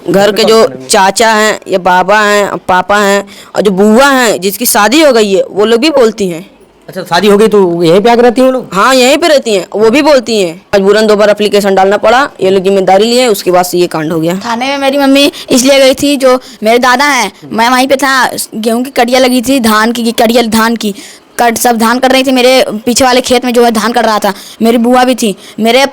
घर के जो चाचा हैं या बाबा हैं पापा हैं और जो बुआ हैं जिसकी शादी हो गई है वो लोग भी बोलती हैं। अच्छा, शादी हो गई तो यहीं पे आकर रहती हैं वो लोग? हाँ यहीं पे रहती हैं, वो भी बोलती हैं। मजबूरन 2 बार एप्लीकेशन डालना पड़ा, ये लोग जिम्मेदारी लिए, उसके बाद से ये कांड हो गया। थाने में मेरी मम्मी इसलिए गई थी, जो मेरे दादा हैं, मैं वहीं पे था, गेहूं की कड़िया लगी थी, धान की कड़िया, धान की कट सब धान कट रही थी। मेरे पीछे वाले खेत में जो है धान कट रहा था। मेरी बुआ भी थी। मेरे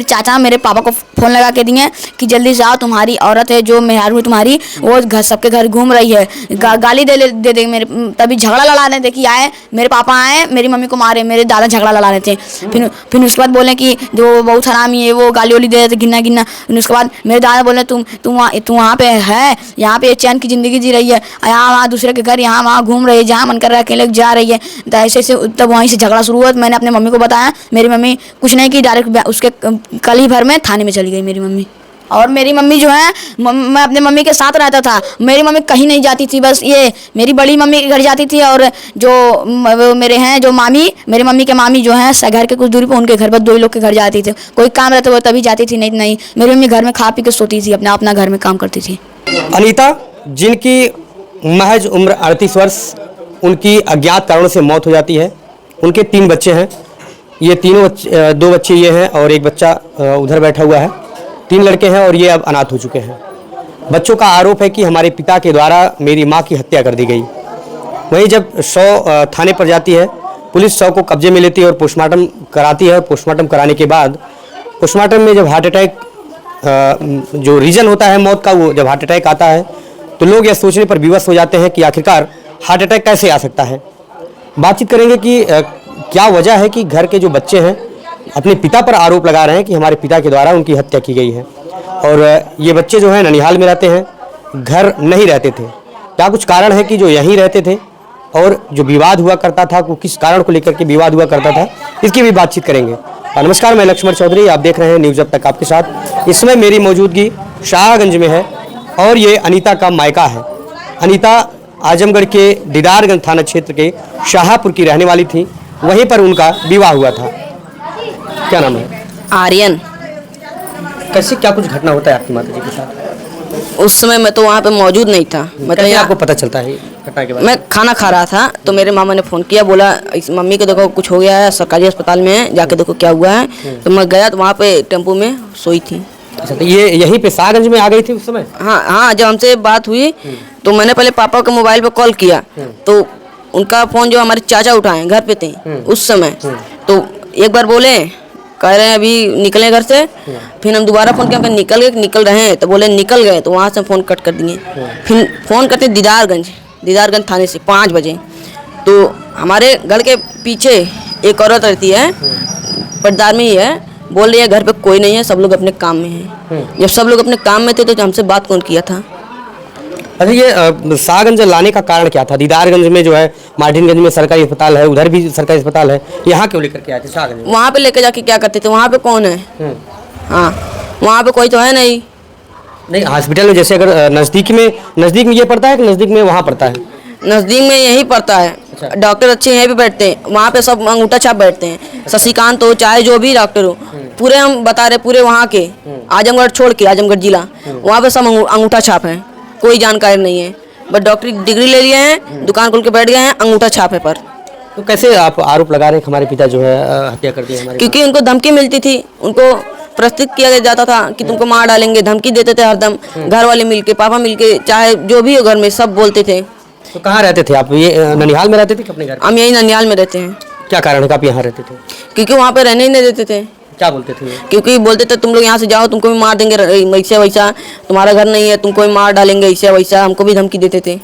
चाचा मेरे पापा को फ़ोन लगा के दिए कि जल्दी से आओ, तुम्हारी औरत है जो मेहरारू है तुम्हारी, वो घर सबके घर घूम रही है, गाली दे मेरे। तभी झगड़ा लड़ाने थे कि आए मेरे पापा आए मेरी मम्मी को मारे, मेरे दादा झगड़ा लड़ा रहे थे। फिर उसके बाद बोले कि जो बहुत हरामी है वो गाली वाली दे रहे थे गिन्ना। उसके बाद मेरे दादा बोले तुम वहाँ पे है, यहाँ पे चैन की ज़िंदगी जी रही है, यहाँ वहाँ दूसरे के घर यहाँ वहाँ घूम रही है, जहाँ मन कर रहा है अकेले जा रही है। तो ऐसे तब वहीं से झगड़ा शुरू हुआ। मैंने अपने मम्मी को बताया, मेरी मम्मी कुछ नहीं की, डायरेक्ट उसके कल ही भर में थाने में चली गई मेरी मम्मी। और मेरी मम्मी जो है, मैं अपने मम्मी के साथ रहता था, मेरी मम्मी कहीं नहीं जाती थी, बस ये मेरी बड़ी मम्मी के घर जाती थी, और जो मेरे हैं जो मामी, मेरी मम्मी के मामी जो हैं घर के कुछ दूरी पर, उनके घर पर 2 लोग के घर जाती थी। कोई काम रहता वो तभी जाती थी, नहीं मेरी मम्मी घर में खा पी के सोती थी, अपना घर में काम करती थी। अनीता, जिनकी महज उम्र 38 वर्ष, उनकी अज्ञात कारणों से मौत हो जाती है। उनके 3 बच्चे हैं, ये तीनों 2 बच्चे ये हैं और एक बच्चा उधर बैठा हुआ है। 3 लड़के हैं और ये अब अनाथ हो चुके हैं। बच्चों का आरोप है कि हमारे पिता के द्वारा मेरी माँ की हत्या कर दी गई। वहीं जब शव थाने पर जाती है, पुलिस शव को कब्जे में लेती है और पोस्टमार्टम कराती है। और पोस्टमार्टम कराने के बाद पोस्टमार्टम में जब हार्ट अटैक जो रीज़न होता है मौत का, वो जब हार्ट अटैक आता है तो लोग यह सोचने पर विवश हो जाते हैं कि आखिरकार हार्ट अटैक कैसे आ सकता है। बातचीत करेंगे कि क्या वजह है कि घर के जो बच्चे हैं अपने पिता पर आरोप लगा रहे हैं कि हमारे पिता के द्वारा उनकी हत्या की गई है। और ये बच्चे जो हैं ननिहाल में रहते हैं, घर नहीं रहते थे। क्या कुछ कारण है कि जो यहीं रहते थे, और जो विवाद हुआ करता था वो किस कारण को लेकर के विवाद हुआ करता था, इसकी भी बातचीत करेंगे। नमस्कार, मैं लक्ष्मण चौधरी, आप देख रहे हैं न्यूज़ अब तक आपके साथ। इस समय मेरी मौजूदगी शाहगंज में है और ये अनीता का मायका है। अनीता आजमगढ़ के दीदारगंज थाना क्षेत्र के शाहपुर की रहने वाली थी, वहीं पर उनका विवाह हुआ था। क्या नाम है? आर्यन। कैसे क्या कुछ घटना होता है आपकी माता जी के साथ? उस समय मैं तो वहाँ पे मौजूद नहीं था। मैं तो आपको पता चलता है घटना के बाद? मैं खाना खा रहा था तो मेरे मामा ने फ़ोन किया, बोला इस मम्मी को देखो कुछ हो गया है, सरकारी अस्पताल में है, जाके देखो क्या हुआ है। तो मैं गया तो वहाँ पे टेम्पो में सोई थी। अच्छा, तो ये यहीं पे शाहगंज में आ गई थी उस समय? हाँ, जब हमसे बात हुई तो मैंने पहले पापा के मोबाइल पे कॉल किया, तो उनका फ़ोन जो हमारे चाचा उठाए, घर पे थे उस समय, तो एक बार बोले कह रहे हैं अभी निकले घर से। फिर हम दोबारा फ़ोन किया, निकल रहे हैं, तो बोले निकल गए, तो वहाँ से फ़ोन कट कर दिए। फिर फ़ोन करते दीदारगंज थाने से 5 बजे। तो हमारे घर के पीछे एक औरत रहती है, पटदार में ही है, बोल रही है घर पे कोई नहीं है, सब लोग अपने काम में हैं। जब सब लोग अपने काम में थे तो हमसे बात कौन किया था? अच्छा, ये शाहगंज लाने का कारण क्या था? दीदारगंज में जो है मार्टिनगंज में सरकारी अस्पताल है, उधर भी सरकारी अस्पताल है, यहाँ क्यों लेकर के आए थे शाहगंज? वहाँ पे लेकर जाके क्या करते थे? वहाँ पे कौन है? हाँ, वहाँ पे कोई तो है नहीं। हॉस्पिटल में जैसे अगर नज़दीक में ये पड़ता है कि नज़दीक में वहाँ पड़ता है? नज़दीक में यही पड़ता है। अच्छा। डॉक्टर अच्छे यहीं पे बैठते हैं, वहाँ पे सब अंगूठा छाप बैठते हैं। अच्छा। शशिकांत हो चाहे जो भी डॉक्टर हो, पूरे हम बता रहे, पूरे वहाँ के आजमगढ़ छोड़ के आजमगढ़ जिला, वहाँ पे सब अंगूठा छाप है, कोई जानकारी नहीं है, बस डॉक्टरी डिग्री ले लिए हैं, दुकान खोल के बैठ गए हैं, अंगूठा छाप है पर। तो कैसे आप आरोप लगा रहे हैं हमारे पिता जो है हत्या कर दी हमारे? क्योंकि उनको धमकी मिलती थी, उनको प्रस्तुत किया जाता था कि तुमको मार डालेंगे, धमकी देते थे हरदम। घर वाले मिलके, पापा मिलके, चाहे जो भी हो घर में, सब बोलते थे। तो कहाँ रहते थे आप? ये ननिहाल में रहते थे कि अपने घर? हम यही ननिहाल में रहते हैं। क्या कारण है कि आप यहाँ रहते थे? क्योंकि वहाँ पे रहने ही नहीं देते थे। क्या बोलते थे? क्योंकि बोलते थे तुम लोग यहाँ से जाओ, तुमको भी मार देंगे, ऐसा वैसा, तुम्हारा घर नहीं है, तुमको भी मार डालेंगे, ऐसा वैसा, हमको भी धमकी देते थे।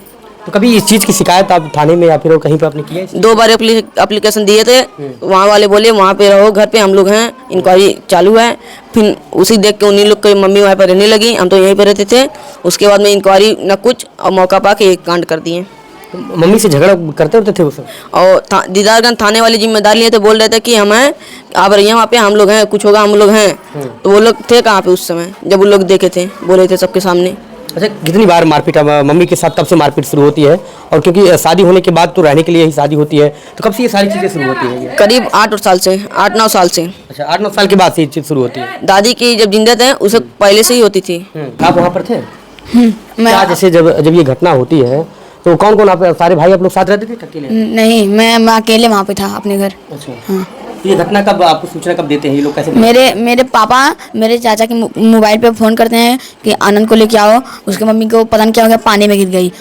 तो कभी इस चीज़ की शिकायत आप थाने में या फिर कहीं पे आपने किया है? 2 बार एप्लीकेशन दिए थे, वहाँ वाले बोले वहाँ पे रहो, घर पे हम लोग हैं, इंक्वायरी चालू है। फिर उसी देख के उन्हीं लोग की मम्मी वहाँ पर रहने लगी, हम तो यहीं पर रहते थे। उसके बाद में इंक्वायरी न कुछ, और मौका पा के एक कांड कर दिए। तो मम्मी से झगड़ा करते होते थे वो सब? और दीदारगंज थाने वाली जिम्मेदारी लिए थे, बोल रहे थे कि हम हैं, आप रहिए वहाँ पे, हम लोग हैं, कुछ होगा हम लोग हैं। तो वो लोग थे कहाँ पे उस समय जब वो लोग देखे थे, बोले थे सबके सामने। अच्छा, कितनी बार मारपीट अब मम्मी के साथ कब से मारपीट शुरू होती है? और क्योंकि शादी होने के बाद तो रहने के लिए ही शादी होती है, तो कब से ये सारी चीज़ें शुरू होती हैं? करीब 8 साल से, 8-9 साल से। अच्छा, 8-9 साल के बाद से ये चीज़ शुरू होती है। दादी की जब जिंदा थे उससे पहले से ही होती थी। आप वहाँ पर थे? मैं क्या जैसे जब ये घटना होती है तो कौन कौन आप सारे भाई आप लोग साथ रहते थे कि अकेले? नहीं, मैं अकेले वहाँ पे था अपने घर। अच्छा, तो ये घटना कब आपको सूचना कब देते हैं ये लोग, कैसे? मेरे पापा मेरे चाचा के मोबाइल पे फ़ोन करते हैं कि आनंद को लेके आओ, उसके मम्मी को पता नहीं क्या हो गया, पानी में गिर गई।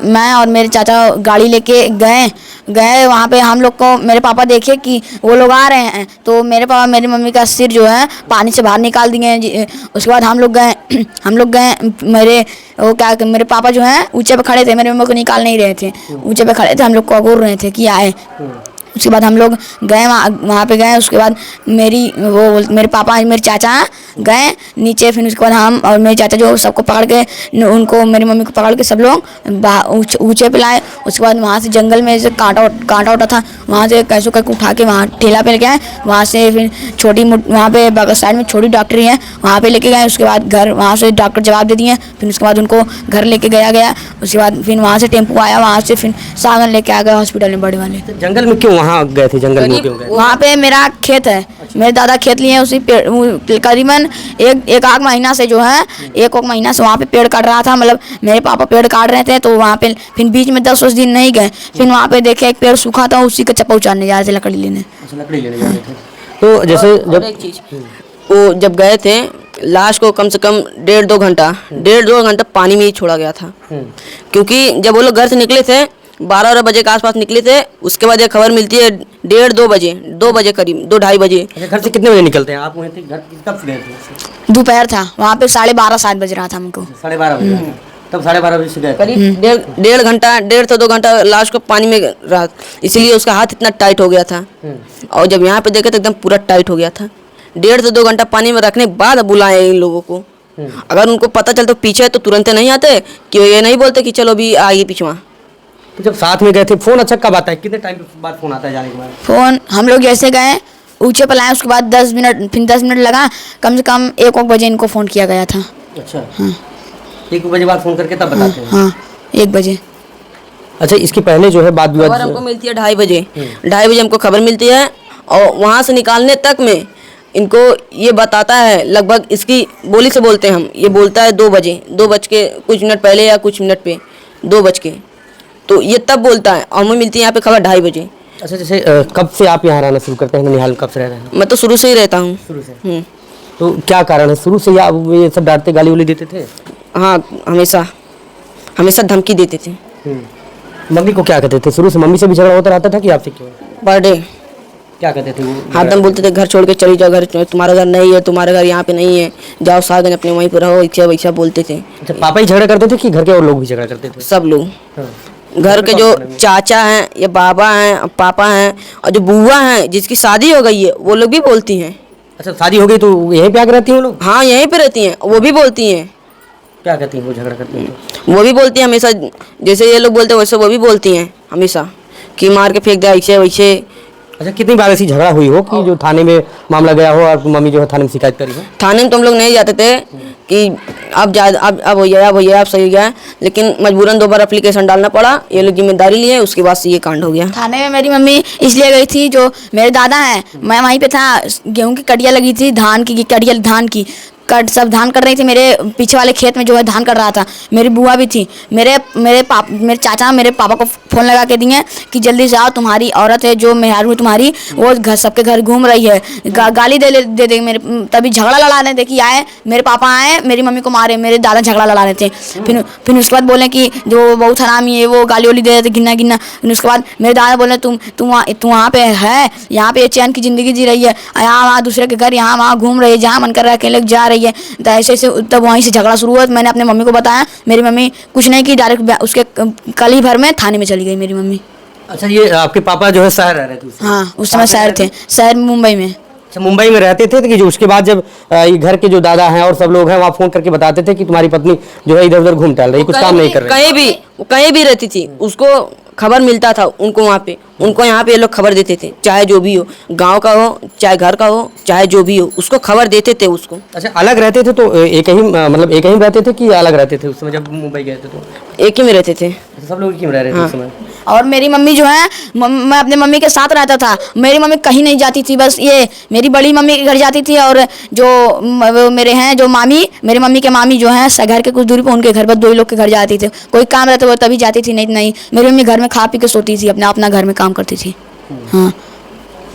मैं और मेरे चाचा गाड़ी लेके गए वहाँ पे। हम लोग को मेरे पापा देखे कि वो लोग आ रहे हैं, तो मेरे पापा मेरी मम्मी का सिर जो है पानी से बाहर निकाल दिए। उसके बाद हम लोग गए मेरे पापा जो हैं ऊंचे पे खड़े थे, मेरी मम्मी को निकाल नहीं रहे थे, ऊंचे पे खड़े थे, हम लोग को अघूर रहे थे कि आए। उसके बाद हम लोग गए वहाँ पे गए। उसके बाद मेरे पापा मेरे चाचा गए नीचे। फिर उसके बाद हम और मेरे चाचा जो सबको पकड़ के उनको मेरी मम्मी को पकड़ के सब लोग ऊंचे पे लाए। उसके बाद वहाँ से जंगल में से कांटा उठा था, वहाँ से कैसो करके उठा के वहाँ ठेला पे लेके आए। वहाँ से फिर वहाँ पे बगल साइड में छोटी डॉक्टरी है, वहाँ पे लेके गए। उसके बाद घर वहाँ से डॉक्टर जवाब दे दिए। फिर उसके बाद उनको घर लेके गया। उसके बाद फिर वहाँ से टेम्पो आया, वहाँ से फिर सागन लेके आ गए हॉस्पिटल में बड़े वाले। जंगल में क्यों वहाँ गए थे? जंगल में क्यों गए? वहाँ पे मेरा खेत है, मेरे दादा खेत लिए हैं। उसी पेड़ करीबन एक आध महीना से जो है एक महीना से वहाँ पे पेड़ काट रहा था। मतलब मेरे पापा पेड़ काट रहे थे, तो वहाँ पे फिर बीच में 10 दिन नहीं गए। फिर वहाँ पे देखे एक पेड़ सूखा था, उसी का चप्पा उचारने जा रहे थे, लकड़ी लेने। अच्छा, लकड़ी लेने जा रहे थे। तो जैसे और एक चीज, वो जब गए थे लाश को कम से कम 1.5-2 घंटा पानी में ही छोड़ा गया था। क्योंकि जब वो लोग घर से निकले थे 12 बजे के आसपास निकले थे। उसके बाद ये खबर मिलती है 2 बजे करीब 2-2:30 बजे। अच्छा, घर से कितने बजे निकलते हैं आप? वहीं थे, घर कब से गए थे? दोपहर था, वहाँ पे 12:30-7 बज रहा था हमको। 12:30 बजे? तब 12:30 बजे से गए? करीब 1.5 से 2 घंटा लाश को पानी में रहा, इसीलिए उसका हाथ इतना टाइट हो गया था। और जब यहाँ पे देखे तो एकदम पूरा टाइट हो गया था। 1.5 से 2 घंटा पानी में रखने के बाद बुलाए इन लोगों को। अगर उनको पता चलता पीछे तो तुरंत नहीं आते, कि ये नहीं बोलते कि चलो अभी आइए पिछवा। तो जब साथ में गए थे फोन अच्छा कब आता है, कितने टाइम बाद फोन आता है जाने के बाद? फ़ोन हम लोग जैसे गए ऊंचे पर लाए, उसके बाद 10 मिनट लगा, कम से कम 1 बजे इनको फ़ोन किया गया था। अच्छा, 1 बजे बाद फोन करके तब बताते हैं? हाँ, 1 बजे। अच्छा, इसके पहले जो है बात खबर विवाद हमको मिलती है 2:30 बजे। 2:30 बजे हमको खबर मिलती है, और वहाँ से निकालने तक में इनको ये बताता है, लगभग इसकी बोली से बोलते हैं हम, ये बोलता है 2 बजे, 2 बज के कुछ मिनट पहले या कुछ मिनट पे 2 बज के, तो ये तब बोलता है। और हमें मिलती है यहाँ पे खबर 2:30 बजे। अच्छा, जैसे कब से आप यहाँ रहना शुरू करते हैं? ननिहाल कब से रह रहे हैं? मैं तो शुरू से ही रहता हूँ। शुरू से? तो क्या कारण है, शुरू से या ये सब डांटते गाली वाली देते थे? हाँ, हमेशा धमकी देते थे। मम्मी को क्या कहते थे? शुरू से मम्मी से भी झगड़ा होता रहता था कि आपसे क्यों? पर डे क्या कहते थे वो? हरदम बोलते थे घर छोड़ के चली जाओ, घर तुम्हारा घर नहीं है, तुम्हारा घर यहाँ पे नहीं है, जाओ सागन अपने वहीं पर रहो, वैसा बोलते थे। अच्छा, पापा ही झगड़ा करते थे कि घर के और लोग भी झगड़ा करते थे? सब लोग, घर के जो चाचा हैं या बाबा हैं, पापा हैं, और जो बुआ हैं जिसकी शादी हो गई है, वो लोग भी बोलती हैं। अच्छा, शादी हो गई तो यहीं पे आके रहती हैं वो लोग? हाँ, यहीं पे रहती हैं, वो भी बोलती हैं। क्या कहती हैं वो झगड़ा करती हैं? वो भी बोलती हैं हमेशा, जैसे ये लोग बोलते हैं वैसे वो भी बोलती हैं हमेशा, कि मार के फेंक दे ऐसे वैसे। अच्छा, कितनी बार ऐसी झगड़ा हुई हो कि जो थाने में मामला गया हो और मम्मी जो है थाने में शिकायत करी हो? थाने में तो हम लोग नहीं जाते थे कि अब भैया आप सही हो गया, लेकिन मजबूरन 2 बार एप्लीकेशन डालना पड़ा। ये लोग जिम्मेदारी लिए, उसके बाद से ये कांड हो गया। थाने में मेरी मम्मी इसलिए गई थी, जो मेरे दादा हैं, मैं वहीं पे था, गेहूं की कड़िया लगी थी, धान की सब धान कर रही थी। मेरे पीछे वाले खेत में जो है धान कर रहा था। मेरी बुआ भी थी। मेरे चाचा मेरे पापा को फ़ोन लगा के दिए कि जल्दी से आओ, तुम्हारी औरत है जो मेहरारू तुम्हारी, वो घर सबके घर घूम रही है, गाली दे मेरे। तभी झगड़ा लड़ा रहे थे कि आए मेरे पापा आए मेरी मम्मी को मारे, मेरे दादा झगड़ा लड़ा रहे थे। फिर उसके बाद बोले कि जो बहुत हरामी है वो गाली वाली दे रहे थे, गिना। फिर उसके बाद मेरे दादा बोले तुम वहाँ पे है, यहाँ पे चैन की ज़िंदगी जी रही है, यहाँ वहाँ दूसरे के घर यहाँ वहाँ घूम रही है, जहाँ मन कर रहा है अकेले जा रही है। तो ऐसे तब वहीं से झगड़ा शुरू हुआ। मैंने अपने मम्मी को बताया, मेरी मम्मी कुछ नहीं की, डायरेक्ट उसके कल ही भर में थाने में चली गई मेरी मम्मी। अच्छा, ये आपके पापा जो है शहर रह रहे थे उस समय? हाँ, उस समय शहर मुंबई में। अच्छा, मुंबई में रहते थे कि जो उसके बाद जब ये घर के जो दादा हैं और सब लोग हैं वहाँ फोन करके बताते थे कि तुम्हारी पत्नी जो है इधर उधर घूम टहल रही, कुछ काम नहीं कर रही? कहीं भी रहती थी, उसको खबर मिलता था उनको वहाँ पे, उनको यहाँ पे ये लोग खबर देते थे, चाहे जो भी हो, गांव का हो चाहे घर का हो चाहे जो भी हो, उसको खबर देते थे उसको। अच्छा, अलग रहते थे तो एक ही मतलब एक ही रहते थे कि अलग रहते थे उस समय जब मुंबई गए थे तो? एक ही में रहते थे। सब लोग एक ही में रह रहे थे उस समय? और मेरी मम्मी जो है, मैं अपने मम्मी के साथ रहता था। मेरी मम्मी कहीं नहीं जाती थी, बस ये मेरी बड़ी मम्मी के घर जाती थी, और जो वो मेरे हैं जो मामी, मेरी मम्मी के मामी जो हैं घर के कुछ दूरी पर, उनके घर बस 2 ही लोग के घर जाती थी। कोई काम रहता वो तभी जाती थी, नहीं मेरी मम्मी घर में खा पी के सोती थी, अपना घर में काम करती थी। हाँ,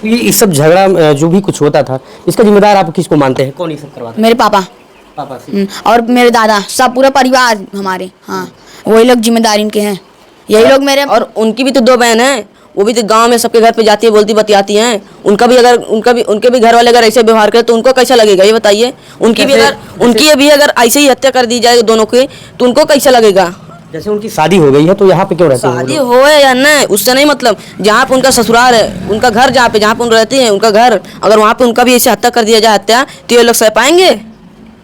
ये इस सब झगड़ा जो भी कुछ होता था, इसका जिम्मेदार आप किसको मानते हैं? कौन ये सब करवाता? मेरे पापा पापा। और मेरे दादा, सब पूरा परिवार हमारे। हाँ, वही लोग जिम्मेदार इनके हैं, यही लोग मेरे। और उनकी भी तो 2 बहन हैं, वो भी तो गांव में सबके घर पे जाती है, बोलती बतियाती हैं। उनके भी घर वाले अगर ऐसे व्यवहार करें तो उनको कैसा लगेगा ये बताइए? उनकी भी अगर ऐसे ही हत्या कर दी जाए दोनों की तो उनको कैसा लगेगा? जैसे उनकी शादी हो गई है तो यहाँ पे क्यों रहते हैं? शादी हो या नहीं उससे नहीं मतलब, जहाँ पे उनका ससुराल है, उनका घर जहाँ पे उन रहती हैं, उनका घर, अगर वहाँ पे उनका भी ऐसे हत्या कर दिया जाए हत्या, तो ये लोग सह पाएंगे?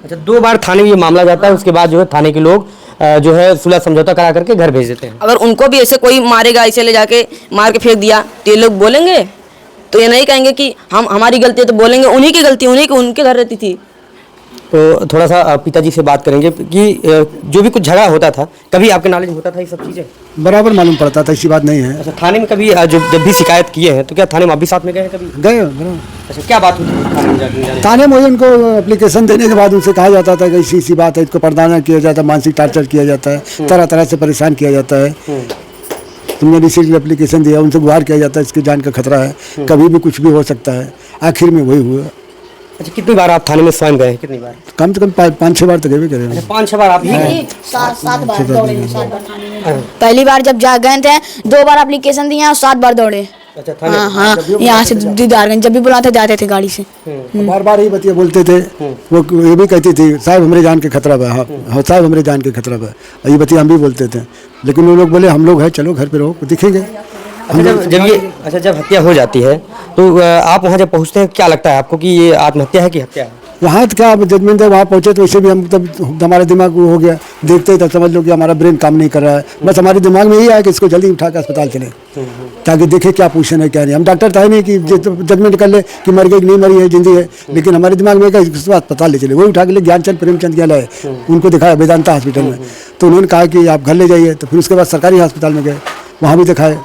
अच्छा, 2 बार थाने में ये मामला जाता है, उसके बाद जो है थाने के लोग जो है सुलह समझौता करा करके घर भेज देते हैं। अगर उनको भी ऐसे कोई मारेगा, ऐसे ले जाके मार के फेंक दिया तो ये लोग बोलेंगे? तो ये नहीं कहेंगे कि हमारी गलती है, तो बोलेंगे उन्हीं की गलती, उनके घर रहती थी। तो थोड़ा सा पिताजी से बात करेंगे कि जो भी कुछ झगड़ा होता था, कभी आपके नॉलेज होता था ये सब चीज़ें? बराबर मालूम पड़ता था, ऐसी बात नहीं है। अच्छा, थाने में कभी जब भी शिकायत किए हैं तो क्या थाने में आप भी साथ में गए हैं कभी? गए अच्छा, क्या बात हुई थी थाने में जाने? थाने में उनको एप्लीकेशन देने के बाद उनसे कहा जाता था कि ऐसी बात है, इसको प्रताड़ना किया जाता है, मानसिक टॉर्चर किया जाता है, तरह तरह से परेशान किया जाता है। तुमने इसीलिए एप्लीकेशन दिया, उनसे गुहार किया जाता है, इसकी जान का खतरा है, कभी भी कुछ भी हो सकता है। आखिर में वही हुआ। अच्छा, कितनी बार आप थाने में स्वयं गए? कितनी बार? कम से कम 5-6 बार तो गए भी करे। 5-6 बार आप ही गए? 7 बार दौड़े हैं, 7 बार थाने में। पहली बार जब जा गए थे 2 बार एप्लीकेशन दिए और 7 बार दौड़े। अच्छा, थाने? हाँ, यहाँ से दीदारगंज जब भी बुलाते जाते थे गाड़ी से। बार बार यही बतिया बोलते थे, वो ये भी कहती थी साहब हमरे जान के खतरा है, हाँ साहब हमरे जान के खतरा है, ये बतिया हम भी बोलते थे। लेकिन वो लोग बोले हम लोग हैं, चलो घर पे रहो, दिखेंगे। जब हत्या हो जाती है तो आप वहाँ जब पहुँचते हैं क्या लगता है आपको कि ये आत्महत्या है कि हत्या है? वहाँ तो क्या जजमेंट है, वहाँ पहुँचे तो वैसे भी हम तब हमारा दिमाग वो हो गया, देखते ही तब समझ लो कि हमारा ब्रेन काम नहीं कर रहा है। बस हमारे दिमाग में यही आया कि इसको जल्दी उठा के अस्पताल चले, ताकि देखे क्या पोजीशन है क्या नहीं। हम डॉक्टर था ही नहीं कि जजमेंट कर ले कि मर गई नहीं मरी है जिंदी है, लेकिन हमारे दिमाग में इसको अस्पताल ले चले। वही उठा के ले ज्ञानचंद प्रेमचंद क्या लाए, उनको दिखाया वेदांता हॉस्पिटल में। तो उन्होंने कहा कि आप घर ले जाइए, तो फिर उसके बाद सरकारी अस्पताल में गए, वहाँ भी दिखाए।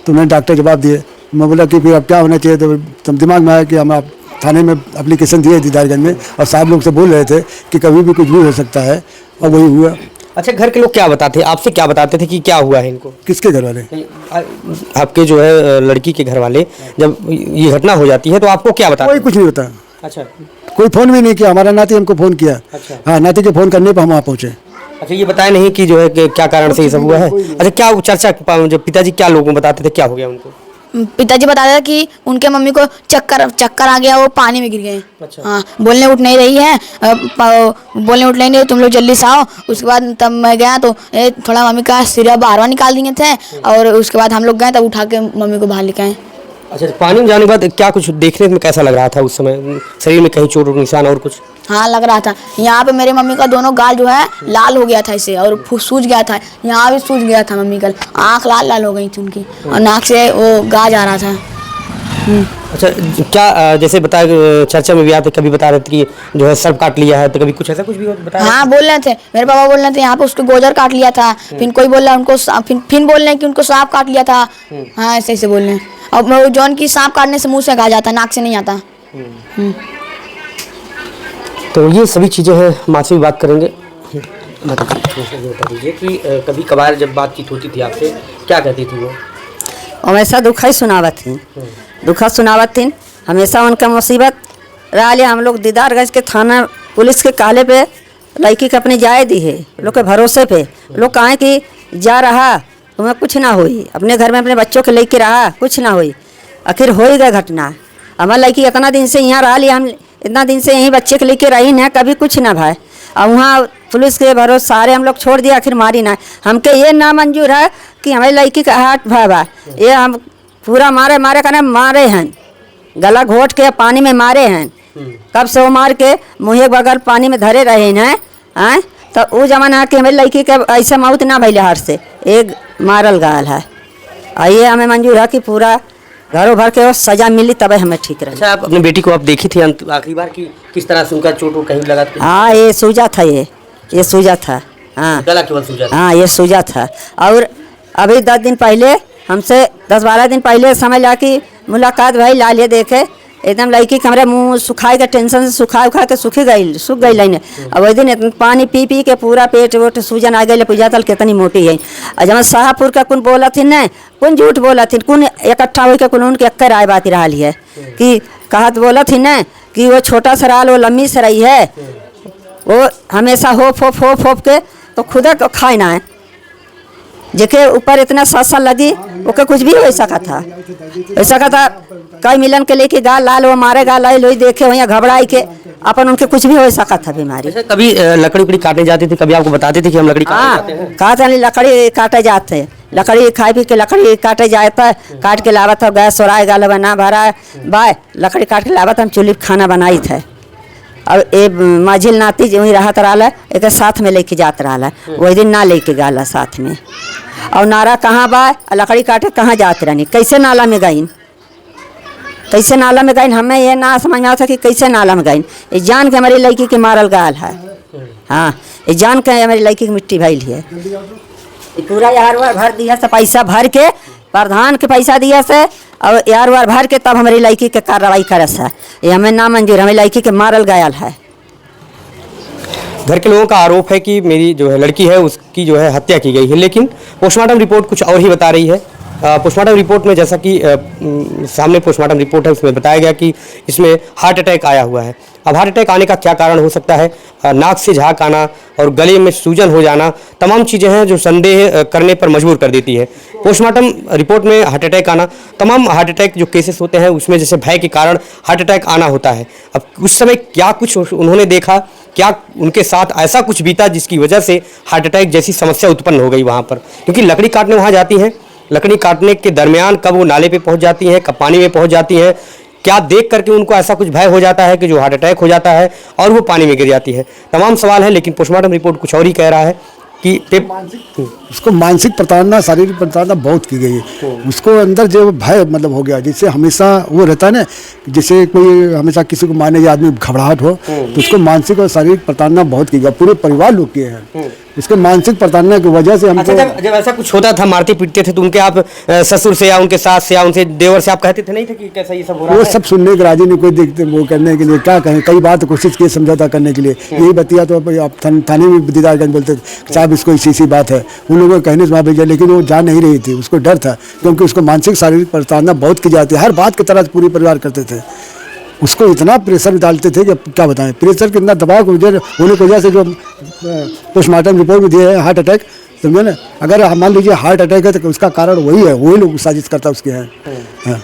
तो उन्होंने डॉक्टर जवाब दिए। मैं बोला कि फिर अब क्या होना चाहिए, तो दिमाग में आया कि हम आप थाने में एप्लीकेशन दिए दीदारगंज में, और साहब लोग से बोल रहे थे कि कभी भी कुछ भी हो सकता है, और वही हुआ। अच्छा, घर के लोग क्या बताते थे आपसे, क्या बताते थे कि क्या हुआ है इनको? किसके घर वाले? आपके जो है लड़की के घर वाले, जब ये घटना हो जाती है तो आपको क्या बताते? कोई कुछ नहीं होता। अच्छा, कोई फ़ोन भी नहीं किया, हमारा नाती हमको फ़ोन किया। अच्छा। हाँ, नाती के फ़ोन करने पर हम वहाँ पहुँचे। अच्छा, ये बताया नहीं कि जो है कि क्या कारण से ये सब हुआ है? अच्छा, क्या चर्चा जो पिताजी क्या लोगों को बताते थे, क्या हो गया उनको? पिताजी बताया कि उनके मम्मी को चक्कर आ गया, वो पानी में गिर गए। अच्छा। हाँ, बोलने उठ नहीं रही है, बोलने उठ नहीं रही, तुम लोग जल्दी से आओ। उसके बाद तब मैं गया तो थोड़ा मम्मी का सिरा बाहर निकाल दिए थे, और उसके बाद हम लोग गए तब उठा के मम्मी को बाहर लेके आए। अच्छा, पानी में जाने के बाद क्या कुछ देखने में कैसा लग रहा था उस समय? शरीर में कहीं चोट निशान और कुछ? हाँ, लग रहा था। यहाँ पे मेरे मम्मी का दोनों गाल जो है लाल हो गया था इसे, और सूज गया था, यहाँ भी सूज गया था मम्मी का, आँख लाल लाल हो गई थी उनकी, और नाक से वो गाज आ रहा था। अच्छा, क्या जैसे बताया चर्चा में भी आते, कभी बता रहे थे कि जो है सर्प काट लिया है, तो कभी कुछ ऐसा कुछ भी बताया? हाँ, बोल रहे थे, मेरे पापा बोल रहे थे यहाँ पे उसको गोजर काट लिया था, फिर कोई बोल रहा उनको फिर बोल रहे हैं कि उनको सांप काट लिया था। हाँ, ऐसे ऐसे बोल रहे हैं। और जौन की सांप काटने से मुंह से गा जाता, नाक से नहीं आता। तो ये सभी चीज़ें हैं, माँ से भी बात करेंगे। बता दीजिए कि कभी कभार जब बातचीत होती थी आपसे, क्या कहती थी वो? हमेशा दुख ही सुनावत थी, दुखा सुनावत थी हमेशा। उनका मुसीबत रहा हम लोग दीदारगंज के थाना पुलिस के काले पे लड़की के अपनी जाए दी है, लोग के भरोसे पे लोग कहें कि जा रहा तुम्हें कुछ ना हुई, अपने घर में अपने बच्चों के लेके रहा कुछ ना हुई। आखिर हो ही गया घटना। हमारा लड़की इतना दिन से यहाँ रहा लिया, हम इतना दिन से यहीं बच्चे के लेके रही ना, कभी कुछ ना भाई। और वहाँ पुलिस के भरोसे सारे हम लोग छोड़ दिया, आखिर मारी ना। हमके ये ना मंजूर है कि हमारी लड़की का हाथ भाई, ये हम पूरा मारे करने मारे हैं, गला घोट के पानी में मारे हैं। कब से वो मार के मुँह बगल पानी में धरे रहे हैं। तो वो जमाना कि हमारी लड़की के ऐसा मौत ना भैले, हार से एक मारल गाल है। आइए हमें मंजूर है कि पूरा घरों भर के सजा मिली तब हमें ठीक रहे। अच्छा, आप अपनी बेटी को आप देखी थी आखिरी बार की किस तरह से उनका चोट कहीं लगा था? हाँ ये सूजा था, ये सूजा था। हाँ गला केवल सूजा था? हाँ ये सूजा था। और अभी 10 दिन पहले हमसे 10-12 दिन पहले समझ ला कि मुलाकात भाई ला लिए देखे एकदम लड़की कमरे मुंह सुखाई के टेंशन से सुखा के सूख गई लाइन। अब वही दिन पानी पी पी के पूरा पेट वोट सूजन आ गई, पूजा तल कितनी मोटी है। और जब शाहपुर का कुन बोला थी न, कुन झूठ बोला थी, कुन इकट्ठा होकर कुन उनके अक्कर आए बात रहा है कि कहत बोला थी न कि वो छोटा सा राल वो लम्बी से रही है, वो हमेशा होप के तो खुदा को खाए ना है, जेके ऊपर इतना सासा लगी ओके कुछ भी हो सका था। ऐसा का था कई मिलन के लेके गा लाल वो मारे गा लाई लोई देखे वहीं घबराई के अपन उनके कुछ भी हो सका था बीमारी। अच्छा, कभी लकड़ी उकड़ी काटने जाती थी, कभी आपको बताते थे कि हम लकड़ी काटने जाते हैं? कहा था लकड़ी काटे जाते, लकड़ी खाए पी के लकड़ी काटे जाता, काट के लावा था गैस सोराय गाल बना भरा बाय लकड़ी काट के लावा था, हम चूल्ही खाना बनाई थे। और ये माझिल नाती जो वहीं रहत रहा एक साथ में लेके जात रहा, वही दिन ना लेके गाला साथ में। और नारा कहाँ बा लकड़ी काटे कहाँ जात रहनी, कैसे नाला में गईन, कैसे नाला में गईन, हमें ये ना समझ में आता कि कैसे नाला में गईन। ये जान के हमारी लड़की के मारल गाल है। हाँ ये जान के हमारी लड़की की मिट्टी भैल है। पूरा यार वार भर दिया से पैसा भर के प्रधान के पैसा दिया से और यार वार भर के तब हमारी लड़की के कार्रवाई करस है। ये हमें ना मंजूर, हमारी लड़की के मारल गायल है। घर के लोगों का आरोप है कि मेरी जो है लड़की है उसकी जो है हत्या की गई है, लेकिन पोस्टमार्टम रिपोर्ट कुछ और ही बता रही है। पोस्टमार्टम रिपोर्ट में जैसा कि सामने पोस्टमार्टम रिपोर्ट है उसमें बताया गया कि इसमें हार्ट अटैक आया हुआ है। अब हार्ट अटैक आने का क्या कारण हो सकता है? नाक से झाग आना और गले में सूजन हो जाना, तमाम चीज़ें हैं जो संदेह करने पर मजबूर कर देती है। पोस्टमार्टम रिपोर्ट में हार्ट अटैक आना, तमाम हार्ट अटैक जो केसेस होते हैं उसमें जैसे भय के कारण हार्ट अटैक आना होता है। अब उस समय क्या कुछ उन्होंने देखा, क्या उनके साथ ऐसा कुछ बीता जिसकी वजह से हार्ट अटैक जैसी समस्या उत्पन्न हो गई वहाँ पर? क्योंकि लकड़ी काटने वहाँ जाती हैं, लकड़ी काटने के दरमियान कब वो नाले पे पहुँच जाती हैं, कब पानी में पहुँच जाती हैं, क्या देख करके उनको ऐसा कुछ भय हो जाता है कि जो हार्ट अटैक हो जाता है और वो पानी में गिर जाती है? तमाम सवाल हैं, लेकिन पोस्टमार्टम रिपोर्ट कुछ और ही कह रहा है कि उसको मानसिक प्रताड़ना शारीरिक प्रताड़ना बहुत की गई है। उसको अंदर जो भय मतलब हो गया, जिससे हमेशा वो रहता है ना, जैसे कोई हमेशा किसी को मारने के आदमी घबराहट हो, तो उसको मानसिक और शारीरिक प्रताड़ना बहुत की गई। पूरे परिवार लोग किए हैं इसके मानसिक प्रताड़ना की वजह से। हमको जब ऐसा कुछ होता था, मारते पीटते थे, तो उनके आप ससुर से या उनके सास से या उनसे देवर से आप कहते थे नहीं थे कि कैसा ये सब हो रहा है? वो सब सुनने के राजी नहीं, कोई देखते वो करने के लिए क्या कहें, कई बार तो कोशिश की समझौता करने के लिए। यही बतिया तो आप थाने में दीदारगंज बोलते थे साहब इसको इसी बात है, उन लोगों को कहने से वहाँ भेजा, लेकिन वो जा नहीं रही थी, उसको डर था क्योंकि उसको मानसिक शारीरिक प्रताड़ना बहुत की जाती है। हर बात की तरह पूरी परिवार करते थे, उसको इतना प्रेशर डालते थे कि क्या बताएं। प्रेशर कितना दबाव होने की वजह से जो पोस्टमार्टम रिपोर्ट में दिए है हार्ट अटैक, समझे ना। अगर मान लीजिए हार्ट अटैक है तो उसका कारण वही है, वही लोग साजिश करता उसके हैं। हाँ।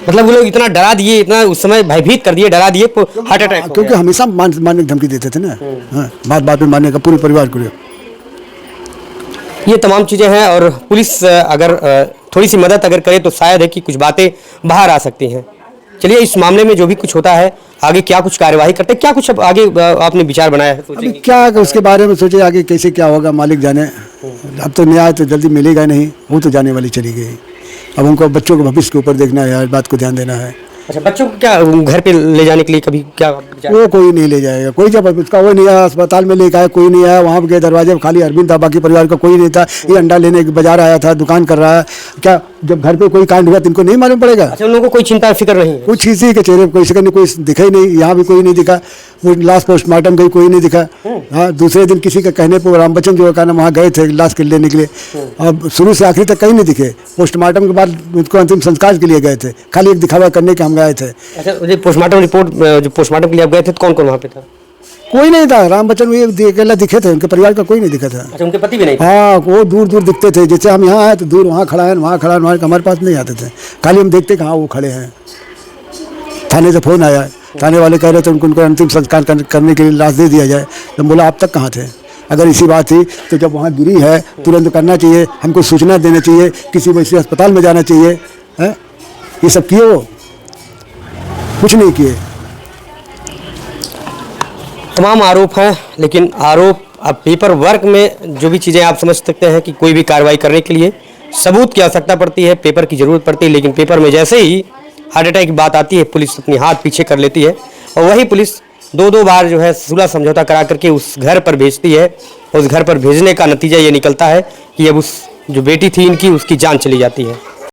मतलब वो लोग इतना डरा दिए, इतना उस समय भयभीत कर दिए, डरा दिए, हार्ट अटैक हो क्योंकि हमेशा मारने की धमकी देते थे ना। हाँ, बात में मारने का पूरे परिवार को। ये तमाम चीज़ें हैं और पुलिस अगर थोड़ी सी मदद अगर करे तो शायद है कि कुछ बातें बाहर आ सकती हैं। चलिए इस मामले में जो भी कुछ होता है आगे क्या कुछ कार्यवाही करते हैं, क्या कुछ अब आगे आपने विचार बनाया है? अभी क्या उसके बारे में सोचे आगे कैसे क्या होगा मालिक जाने। अब तो न्याय तो जल्दी मिलेगा नहीं, वो तो जाने वाली चली गई। अब उनको बच्चों को भविष्य के ऊपर देखना है, बात को ध्यान देना है। अच्छा, बच्चों को क्या घर पे ले जाने के लिए कभी क्या विचार? वो कोई नहीं ले जाएगा, कोई जब उसका वो नहीं आया, अस्पताल में लेकर आया कोई नहीं आया, वहाँ के दरवाजे में खाली अरविंद था, बाकी परिवार का कोई नहीं था। ये अंडा लेने बाजार आया था, दुकान कर रहा है। क्या जब घर पे कोई कांड हुआ तो इनको नहीं मालूम पड़ेगा? अच्छा, उन लोगों को कोई चिंता फिक्र नहीं है? कुछ इसी के चेहरे कोई सेकंड कोई दिखा ही नहीं, यहाँ भी कोई नहीं दिखा। वो लास्ट पोस्टमार्टम गई कोई नहीं दिखा। हाँ, दूसरे दिन किसी के कहने पर राम बच्चन जो कहना वहाँ गए थे लाश के लेने के लिए, अब शुरू से आखिरी तक कहीं नहीं दिखे। पोस्टमार्टम के बाद उनको अंतिम संस्कार के लिए गए थे, खाली एक दिखावा करने के हम गए थे। अच्छा, पोस्टमार्टम रिपोर्ट जो पोस्टमार्टम के लिए आप गए थे तो कौन कौन वहाँ पे था? कोई नहीं था, राम बच्चन ये अकेला दिखे थे, उनके परिवार का कोई नहीं दिखा था। अच्छा, उनके पति भी नहीं थे? हाँ, वो दूर दूर दिखते थे, जैसे हम यहाँ आए तो दूर वहाँ खड़ा है, वहाँ खड़ा है, हमारे पास नहीं आते थे, खाली हम देखते कहाँ वो खड़े हैं। थाने से फ़ोन आया, थाने वाले कह रहे थे उनको अंतिम संस्कार करने के लिए लाश दे दिया जाए। तो बोला आप तक कहाँ थे? अगर इसी बात थी तो जब वहाँ गिरी है तुरंत करना चाहिए, हमको सूचना देना चाहिए, किसी वैसे अस्पताल में जाना चाहिए। है ये सब किए, वो कुछ नहीं किए। तमाम आरोप हैं, लेकिन आरोप अब पेपर वर्क में जो भी चीज़ें आप समझ सकते हैं कि कोई भी कार्रवाई करने के लिए सबूत की आवश्यकता पड़ती है, पेपर की ज़रूरत पड़ती है, लेकिन पेपर में जैसे ही हार्ट अटैक की बात आती है पुलिस अपनी हाथ पीछे कर लेती है और वही पुलिस दो बार जो है सुलह समझौता करा करके उस घर पर भेजती है। उस घर पर भेजने का नतीजा ये निकलता है कि अब उस जो बेटी थी इनकी उसकी जान चली जाती है।